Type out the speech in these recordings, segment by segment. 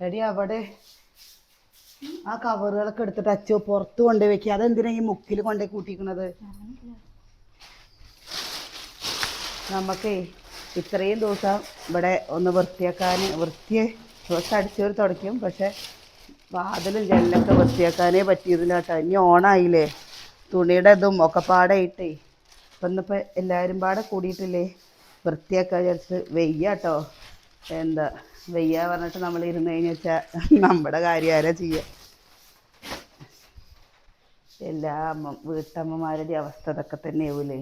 എടി അവിടെ ആ കവറുകളൊക്കെ എടുത്തിട്ട് അച്ചോ പുറത്ത് കൊണ്ടുപോയി വെക്കുക. അതെന്തിനാ ഈ മുക്കിൽ കൊണ്ടുപോയി കൂട്ടിക്കണത്? നമുക്കേ ഇത്രയും ദിവസം ഇവിടെ ഒന്ന് വൃത്തിയാക്കാൻ ദിവസം അടിച്ചവർ തുടയ്ക്കും. പക്ഷെ വാതിലും ജനലൊക്കെ വൃത്തിയാക്കാനേ പറ്റിയതില്ല കേട്ടോ. ഇനി ഓണായില്ലേ, തുണിയുടെ ഇതും ഒക്കെ പാടായിട്ടേ അപ്പം ഇന്നിപ്പോൾ എല്ലാവരും പാടെ കൂടിയിട്ടില്ലേ വൃത്തിയാക്കാൻ വിചാരിച്ചിട്ട് വെയ്യ കേട്ടോ. എന്താ വെയ്യ പറഞ്ഞിട്ട് നമ്മൾ ഇരുന്ന് കഴിഞ്ഞ് വെച്ചാൽ നമ്മുടെ കാര്യം ആരാ ചെയ്യുക? എല്ലാ വീട്ടമ്മമാരുടെ അവസ്ഥ ഇതൊക്കെ തന്നെയാവൂലേ?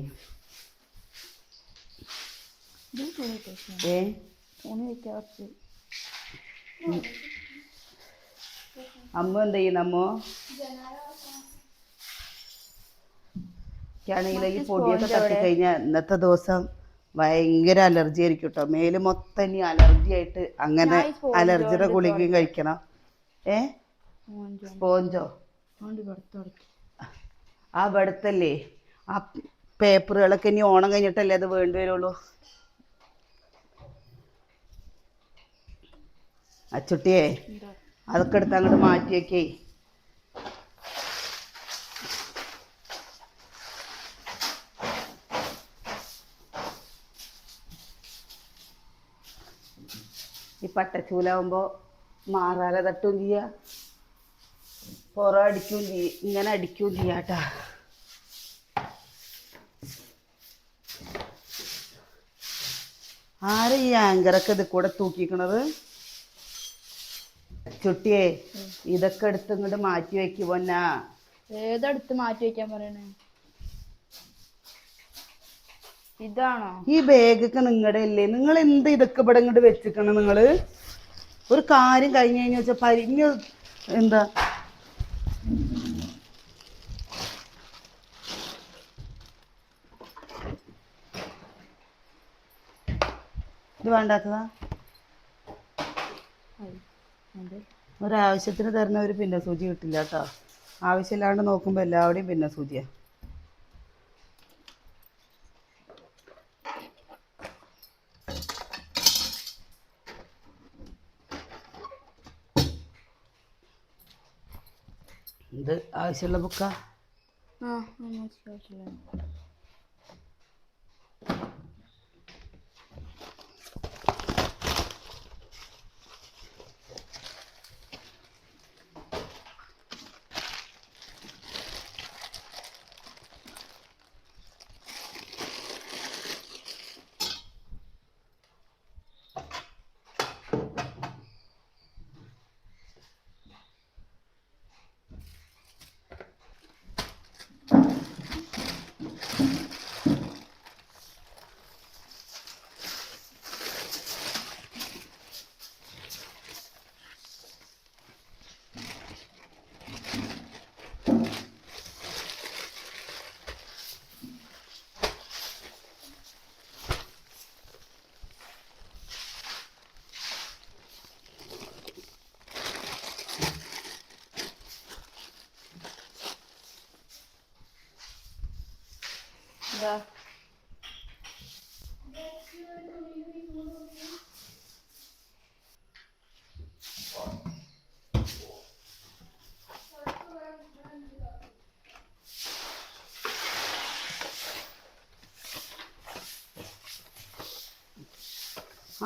അമ്മ എന്ത് ചെയ്യുന്നു? അമ്മോ ാണെങ്കിൽ ഈ പൊടിയൊക്കെ തട്ടിക്കഴിഞ്ഞാൽ ഇന്നത്തെ ദിവസം ഭയങ്കര അലർജി ആയിരിക്കും കേട്ടോ. മേല് മൊത്തം ഇനി അലർജി ആയിട്ട് അങ്ങനെ അലർജിയുടെ ഗുളികയും കഴിക്കണം. സ്പോഞ്ചോ? ആ വെടുത്തല്ലേ ആ പേപ്പറുകളൊക്കെ ഇനി ഓണം കഴിഞ്ഞിട്ടല്ലേ അത് വേണ്ടി വരുള്ളൂ. അച്ചുട്ടിയെ അതൊക്കെ എടുത്ത് അങ്ങോട്ട് മാറ്റി വയ്ക്കേ. ഈ പട്ടച്ചൂലാവുമ്പോൾ മാറാല തട്ടുകയും ചെയ്യുക, പുറം അടിക്കുകയും ചെയ്യും, ഇങ്ങനെ അടിക്കുകയും ചെയ്യാട്ടാ. ആരാ ഈ ആങ്കറൊക്കെ ഇത് കൂടെ തൂക്കിക്കണത്? ചുട്ടിയെ ഇതൊക്കെ എടുത്ത് ഇങ്ങോട്ട് മാറ്റി വെക്ക് പൊന്നാ. ഏതെടുത്ത് മാറ്റി വെക്കാൻ പറയണേ? ഇതാണോ? ഈ ബാഗൊക്കെ നിങ്ങളുടെ അല്ലേ? നിങ്ങൾ എന്ത് ഇതൊക്കെ ഇവിടെ ഇങ്ങോട്ട് വെച്ചിക്കണം? നിങ്ങള് ഒരു കാര്യം കഴിഞ്ഞ് കഴിഞ്ഞ വെച്ചാൽ പരിഞ്ഞ് എന്താ ഇത് വേണ്ടാത്തതാ? ഒരാവശ്യത്തിന് തരുന്ന ഒരു പിന്നെ സൂചി കിട്ടില്ല കേട്ടോ. ആവശ്യമില്ലാണ്ട് നോക്കുമ്പോൾ എല്ലാവരുടെയും പിന്നെ സൂചിയാണ്. ഇത് ആവശ്യമുള്ള ബുക്കാ?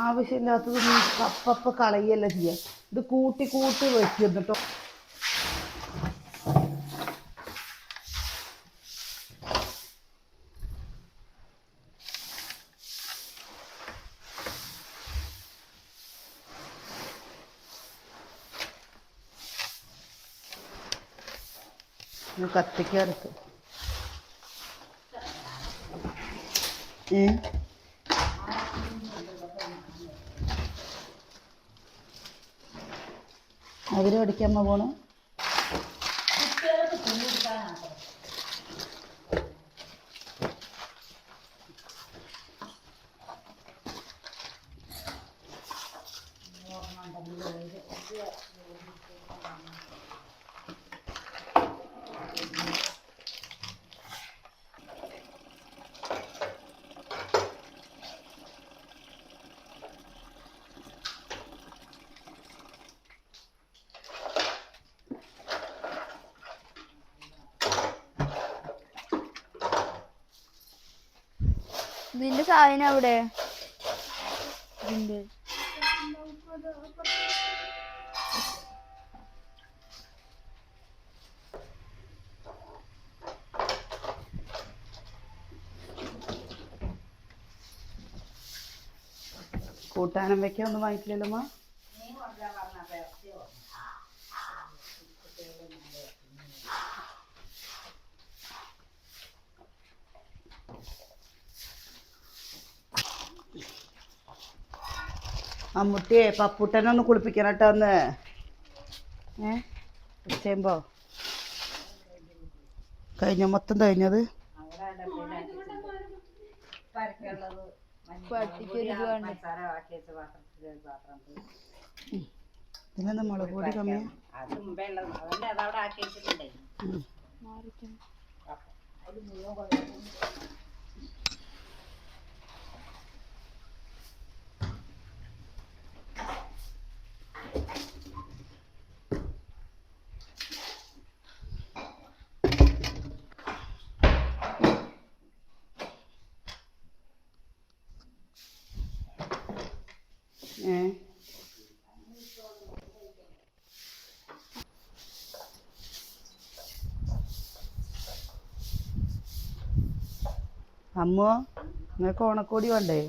ആവശ്യമില്ലാത്തത് അപ്പപ്പം കളയല്ല ചെയ്യുക. ഇത് കൂട്ടി കൂട്ടി വെക്കും. എന്നിട്ടോ കത്തിക്കടുത്ത് അതിൽ പഠിക്കാൻ പോണു. നിന്റെ സാധനം അവിടെ ഇതിന്റെ കൂട്ടാനും വെക്കാൻ ഒന്നും വാങ്ങിക്കില്ലല്ലോ അമ്മുട്ടിയെ പപ്പുട്ടനെ ഒന്ന് കുളിപ്പിക്കണം കേട്ടോ ഒന്ന് ഉച്ചയുമ്പോ കഴിഞ്ഞ മൊത്തം കഴിഞ്ഞത് ഇതിനെന്താ മുളക് പൊടി കമ്മിയാ അമ്മോ നിങ്ങൾക്ക് ഓണക്കോടി വേണ്ടേ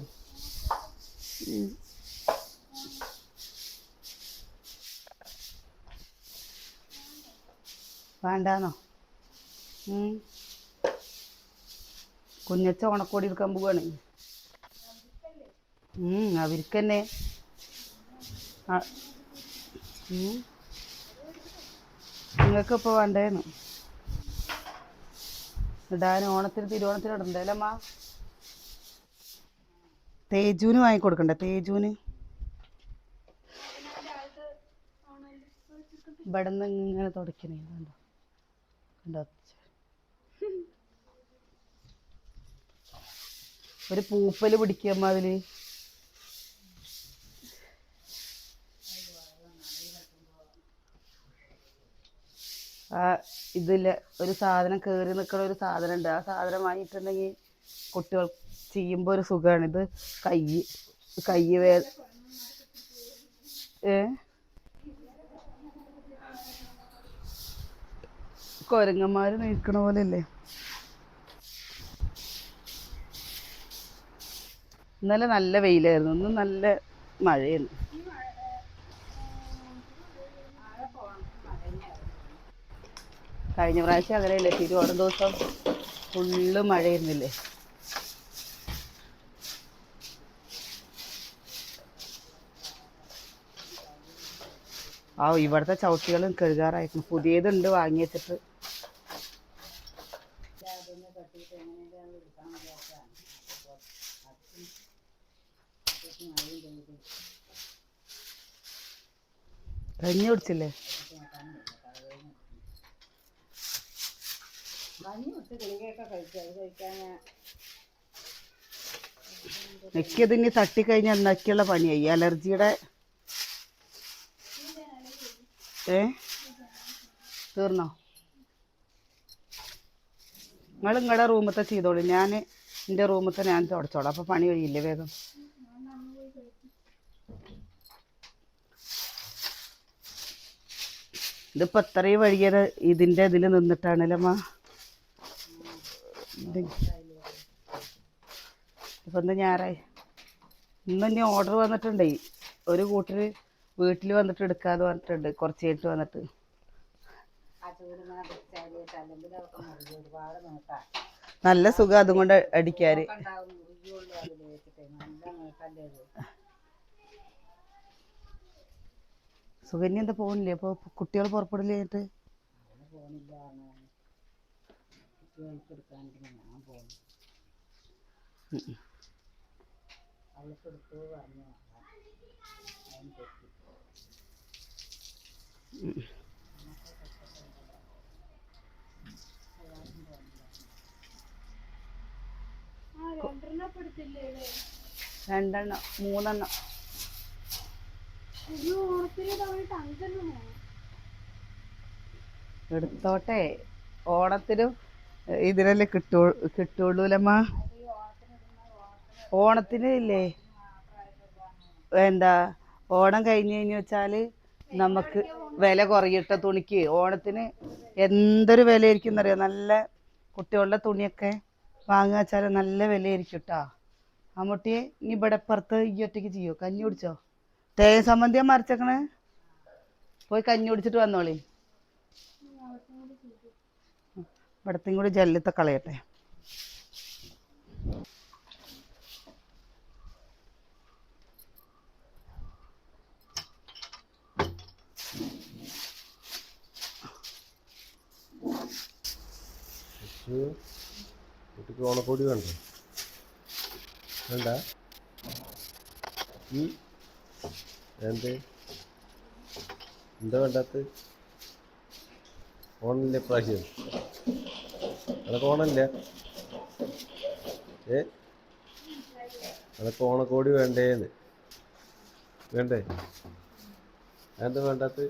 വേണ്ടാന്നോ കുഞ്ഞച്ച ഓണക്കോടി എടുക്കാൻ പോവാണ് അവർക്ക് തന്നെ നിങ്ങൾക്ക് ഇപ്പോൾ വേണ്ടേന്ന് ഇടാൻ ഓണത്തിന് തിരുവോണത്തിന് ഇടണ്ടേലമ്മ തേജുവിന് വാങ്ങിക്കൊടുക്കണ്ടേ തേജുവിന് ഇവിടെ നിന്ന് ഇങ്ങനെ തുടക്കണേ കണ്ടോ കണ്ടോ ഒരു പൂപ്പല് പിടിക്കമ്മ അതില് ആ ഇതില്ല ഒരു സാധനം കയറി നിൽക്കുന്ന ഒരു സാധനം ഉണ്ട് ആ സാധനം വാങ്ങിയിട്ടുണ്ടെങ്കിൽ കുട്ടികൾ ചെയ്യുമ്പോൾ ഒരു സുഖമാണ് ഇത് കൈ കൊരങ്ങന്മാര് നിൽക്കണ പോലെ അല്ലേ ഇന്നലെ നല്ല വെയിലായിരുന്നു ഇന്ന് നല്ല മഴയാണ് കഴിഞ്ഞ പ്രാവശ്യം അങ്ങനെയല്ലേ തിരുവോണം ദിവസം ഫുള്ള് മഴയായിരുന്നില്ലേ ഇവിടുത്തെ ചവിട്ടികളും കഴുകാറായിരുന്നു പുതിയതുണ്ട് വാങ്ങി വെച്ചിട്ട് കഞ്ഞി കുടിച്ചില്ലേ എനിക്കതിന് തട്ടിക്കഴിഞ്ഞാൽ എന്നൊക്കെയുള്ള പണിയായി അലർജിയുടെ തീർന്നോ നിങ്ങൾ നിങ്ങളുടെ റൂമത്തെ ചെയ്തോളൂ ഞാൻ എൻ്റെ റൂമത്തെ ഞാൻ തുടച്ചോളാം അപ്പോൾ പണി കഴിയില്ലേ വേഗം ഇതിപ്പോൾ അത്രയും വഴിയത് ഇതിൻ്റെ ഇതിൽ നിന്നിട്ടാണല്ലമ്മ ഇപ്പം ഇന്ന് ഞായറായി ഇനി ഓർഡർ വന്നിട്ടുണ്ടേ ഒരു കൂട്ടർ വീട്ടിൽ വന്നിട്ട് എടുക്കാതെ പറഞ്ഞിട്ടുണ്ട് കുറച്ച് കഴിഞ്ഞിട്ട് വന്നിട്ട് നല്ല സുഖം അതും കൊണ്ട് അടിക്കാറ് സുകന്യ എന്താ പോകുന്നില്ലേ അപ്പോൾ കുട്ടികൾ പുറപ്പെടില്ല കഴിഞ്ഞിട്ട് രണ്ടെണ്ണം മൂന്നെണ്ണം എടുത്തോട്ടെ ഓണത്തിനും ഇതിനല്ലേ കിട്ടുള്ളൂലമ്മ ഓണത്തിന് ഇല്ലേ എന്താ ഓണം കഴിഞ്ഞ് വെച്ചാൽ നമുക്ക് വില കുറയിട്ട തുണിക്ക്. ഓണത്തിന് എന്തൊരു വിലയായിരിക്കും എന്നറിയാം. നല്ല കുട്ടികളുടെ തുണിയൊക്കെ വാങ്ങുക വെച്ചാൽ നല്ല വിലയായിരിക്കും കേട്ടോ. അമ്മൂട്ടിയെ ഇനി ഇവിടെ പുറത്ത് ഈ ഒറ്റയ്ക്ക് ചെയ്യോ? കഞ്ഞി കുടിച്ചോ? തേങ്ങ സംബന്ധിയാ മറിച്ചേക്കണേ. പോയി കഞ്ഞി കുടിച്ചിട്ട് വന്നോളി. ഇവിടത്തെയും കൂടി ജല്ലത്തെ കളയട്ടെ. കുട്ടിക്ക് ഓണക്കോടി വേണ്ടേ? വേണ്ട. എന്ത് എന്താ വേണ്ടാത്ത? ഓണമില്ല ഇപ്രാവശ്യം. അതൊക്കെ ഓണമില്ല. അതൊക്കെ ഓണക്കോടി വേണ്ടേന്ന്. വേണ്ടേ? എന്താ വേണ്ടാത്ത?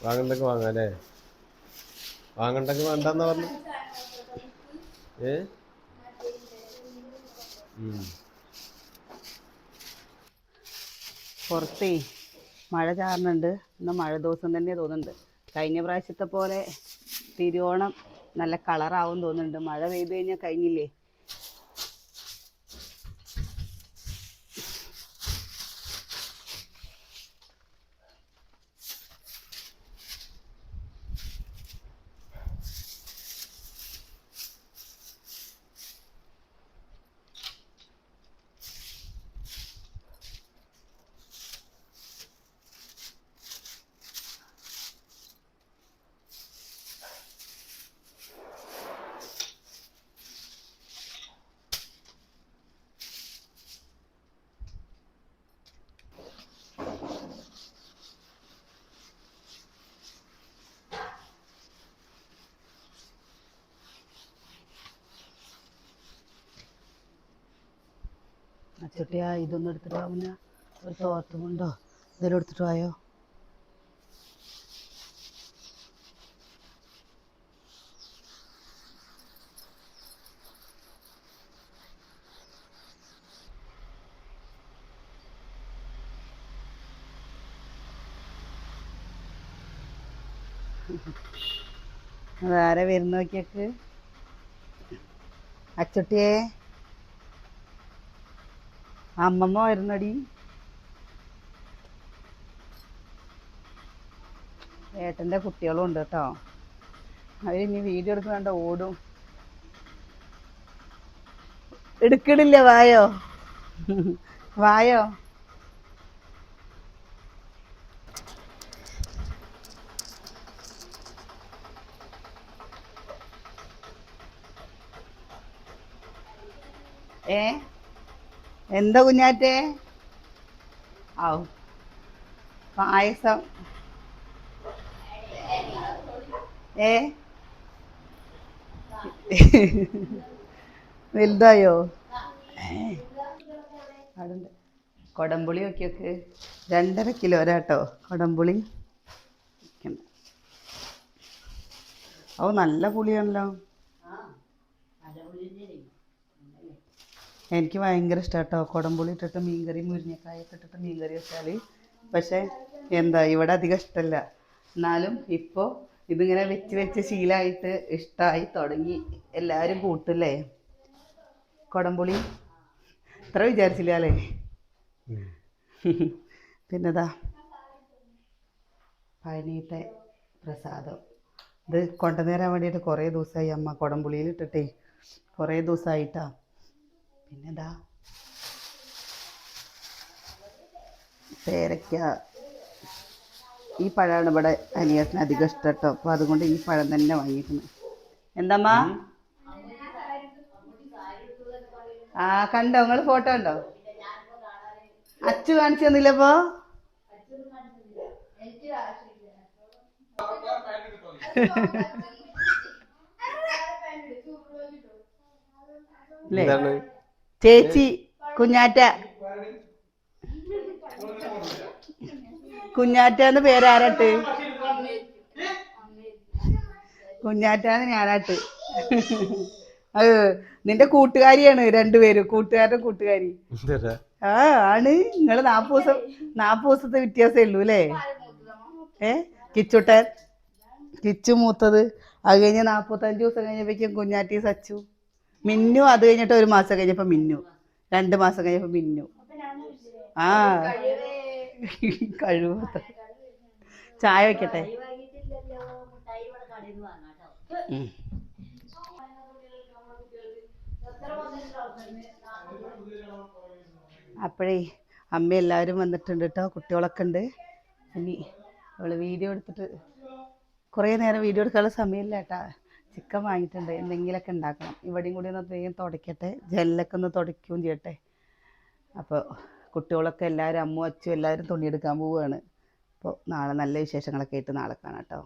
വാങ്ങണ്ടെങ്കിൽ വാങ്ങാല്ലേ? വാങ്ങണ്ടെങ്കിൽ വേണ്ടെന്നാ പറഞ്ഞു. പുറത്തേ മഴ ചാറുന്നുണ്ട്. ഇന്ന് മഴ ദിവസം തന്നെ തോന്നുന്നുണ്ട്. കഴിഞ്ഞ പ്രാവശ്യത്തെ പോലെ തിരുവോണം നല്ല കളറാവും തോന്നുന്നുണ്ട്. മഴ പെയ്തു കഴിഞ്ഞാൽ കഴിഞ്ഞില്ലേ. അച്ചട്ടിയാ ഇതൊന്നും എടുത്തിട്ട് ആവുന്ന ഒരു തോർത്തുമുണ്ടോ ഇതെല്ലാം എടുത്തിട്ട് പോയോ? അതാരെ വരുന്ന നോക്കിയേക്ക്. അച്ചട്ടിയെ അമ്മമ്മ വരുന്നടി. ഏട്ടൻ്റെ കുട്ടികളും ഉണ്ട് കേട്ടോ. അവരിനി വീഡിയോ എടുക്കണ്ട ഓടും. എടുക്കണില്ല. വായോ വായോ. എന്താ കുഞ്ഞാറ്റേ? ആവും പായസം. വലുതായോ? അതുണ്ട്. കൊടംപുളി നോക്കിയൊക്കെ 2.5 കിലോ കേട്ടോ കൊടംപുളി. ഓ നല്ല പുളിയാണല്ലോ. എനിക്ക് ഭയങ്കര ഇഷ്ടം കേട്ടോ കൊടംപുളി ഇട്ടിട്ട് മീൻകറി, മുരിങ്ങക്കായൊക്കെ ഇട്ടിട്ട് മീൻകറി വെച്ചാൽ. പക്ഷേ എന്താ ഇവിടെ അധികം ഇഷ്ടമല്ല. എന്നാലും ഇപ്പോൾ ഇതിങ്ങനെ വെച്ച് വെച്ച് ശീലമായിട്ട് ഇഷ്ടമായി തുടങ്ങി. എല്ലാവരും കൂട്ടില്ലേ കൊടംപുളി. ഇത്ര വിചാരിച്ചില്ല അല്ലേ. പിന്നെതാ പഴനീത്തെ പ്രസാദം. ഇത് കൊണ്ടുവന്നേരാൻ വേണ്ടിയിട്ട് കുറേ ദിവസമായി അമ്മ കൊടംപുളിയിൽ ഇട്ടിട്ടേ. കുറേ ദിവസമായിട്ടാ. പിന്നെതാ പേരയ്ക്ക. ഈ പഴമാണ് ഇവിടെ അനിയത്തിന് അധികം ഇഷ്ടം കേട്ടോ. അപ്പോൾ അതുകൊണ്ട് ഈ പഴം തന്നെ വാങ്ങിക്കുന്നത്. എന്താമ്മ? ആ കണ്ടോ നിങ്ങൾ? ഫോട്ടോ ഉണ്ടോ? അച്ചു കാണിച്ചു തന്നില്ലപ്പോ. ചേച്ചി കുഞ്ഞാറ്റ. കുഞ്ഞാറ്റന്ന് പേരാരട്ട്? കുഞ്ഞാറ്റാണ് ഞാനാട്ട്. അത് നിന്റെ കൂട്ടുകാരിയാണ് രണ്ടുപേരും, കൂട്ടുകാരുടെ കൂട്ടുകാരി. എന്തരാ ആ ആണ്. നിങ്ങള് 40 ദിവസത്തെ വ്യത്യാസമേ ഉള്ളൂ അല്ലേ? കിച്ചുട്ടൻ, കിച്ചു മൂത്തത്. അത് കഴിഞ്ഞ് 45 ദിവസം കഴിഞ്ഞപ്പോഴേക്കും കുഞ്ഞാറ്റി സച്ചു. മിന്നു അത് കഴിഞ്ഞിട്ട് 1 മാസം കഴിഞ്ഞപ്പോ മിന്നു, 2 മാസം കഴിഞ്ഞപ്പോ മിന്നു. ആ കഴിവ്. ചായ വെക്കട്ടെ. അപ്പോഴേ അമ്മ എല്ലാവരും വന്നിട്ടുണ്ട് കേട്ടോ, കുട്ടികളൊക്കെ ഉണ്ട്. ഇനി അവള് വീഡിയോ എടുത്തിട്ട് കുറേ നേരം വീഡിയോ എടുക്കാനുള്ള സമയമില്ല കേട്ടാ. ചിക്കൻ വാങ്ങിയിട്ടുണ്ട്, എന്തെങ്കിലുമൊക്കെ ഉണ്ടാക്കണം. ഇവിടെയും കൂടി ഒന്ന് വേഗം തുടയ്ക്കട്ടെ, ജനലൊക്കെ ഒന്ന് തുടയ്ക്കുകയും ചെയ്യട്ടെ. അപ്പോൾ കുട്ടികളൊക്കെ എല്ലാവരും, അമ്മു അച്ചു എല്ലാവരും തുണിയെടുക്കാൻ പോവുകയാണ്. അപ്പോൾ നാളെ നല്ല വിശേഷങ്ങളൊക്കെ ആയിട്ട് നാളെ കാണാം കേട്ടോ.